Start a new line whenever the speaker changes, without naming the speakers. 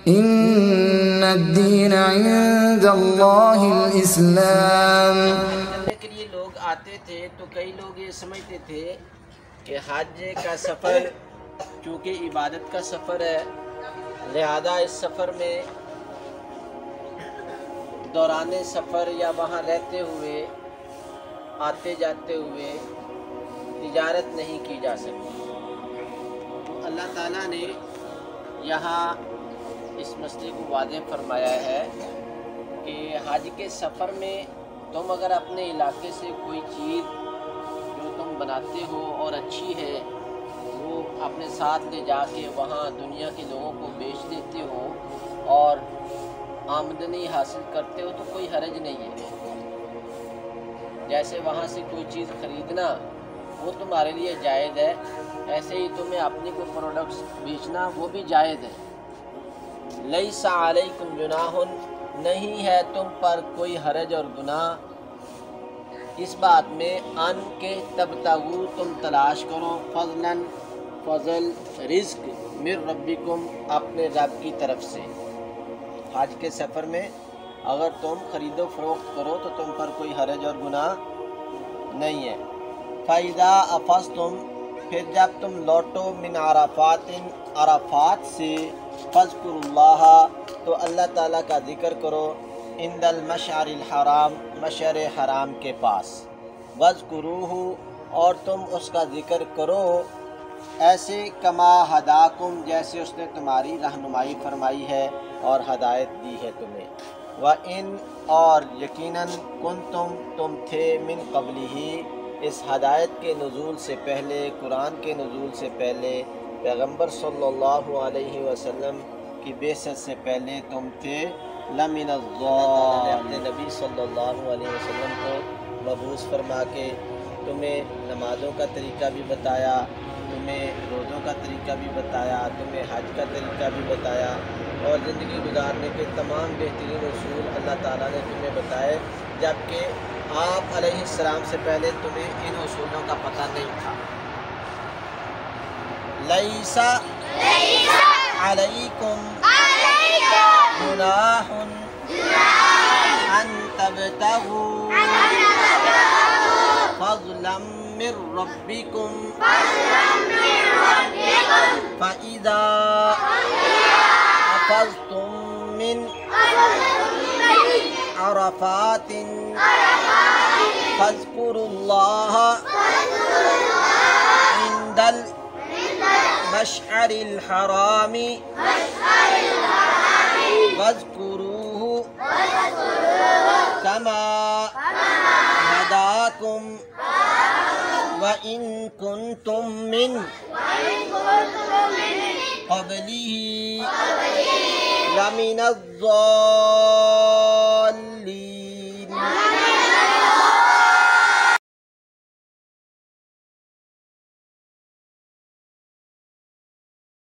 ان الدین عند اللہ الاسلام۔
کرنے کے لیے لوگ آتے تھے تو کئی لوگ یہ سمجھتے تھے کہ حج کا سفر چونکہ عبادت کا سفر ہے، لہذا اس سفر میں دوران سفر یا وہاں رہتے ہوئے آتے جاتے ہوئے تجارت نہیں کی جا سکتی۔ تو اللہ تعالیٰ نے یہاں اس مسئلے کو واضح فرمایا ہے کہ حج کے سفر میں تم اگر اپنے علاقے سے کوئی چیز جو تم بناتے ہو اور اچھی ہے وہ اپنے ساتھ لے جا کے وہاں دنیا کے لوگوں کو بیچ دیتے ہو اور آمدنی حاصل کرتے ہو تو کوئی حرج نہیں ہے۔ جیسے وہاں سے کوئی چیز خریدنا وہ تمہارے لیے جائز ہے، ایسے ہی تمہیں اپنی کوئی پروڈکٹس بیچنا وہ بھی جائز ہے۔ لیس علیکم جناح، نہیں ہے تم پر کوئی حرج اور گناہ اس بات میں ان کے تبتغوا تم تلاش کرو فضلاً فضل رزق من ربکم اپنے رب کی طرف سے۔ حج کے سفر میں اگر تم خرید و فروخت کرو تو تم پر کوئی حرج اور گناہ نہیں ہے۔ فَإِذَا أَفَضْتُمْ، پھر جب تم لوٹو من عرفات سے، فَاذْكُرُوا اللَّهَ، تو اللہ تعالیٰ کا ذکر کرو، عند المشعر الحرام، مشعر حرام کے پاس، وَاذْكُرُوهُ، اور تم اس کا ذکر کرو ایسے کما ہداکم، جیسے اس نے تمہاری رہنمائی فرمائی ہے اور ہدایت دی ہے تمہیں۔ وَإِنْ، اور یقیناً کنتم، تم تھے، من قبلہ، اس ہدایت کے نزول سے پہلے، قرآن کے نزول سے پہلے، پیغمبر صلی اللہ علیہ وسلم کی بعثت سے پہلے تم تھے لمن الضالین۔ اپنے نبی صلی اللہ علیہ وسلم کو مبعوث فرما کے تمہیں نمازوں کا طریقہ بھی بتایا، تمہیں روزوں کا طریقہ بھی بتایا، تمہیں حج کا طریقہ بھی بتایا، اور زندگی گزارنے کے تمام بہترین اصول اللہ تعالیٰ نے تمہیں بتائے، جبکہ آپ علیہ السلام سے پہلے تمہیں ان اصولوں کا پتہ نہیں تھا۔ لیس علیکم جناح ان تبتغوا فضلا من ربکم فَإِذَا أَفَضْتُم من عرفات فاذكروا الله عند المشعر الحرام واذكروه كما هداكم وإن كنتم من قبله لمن الضالين۔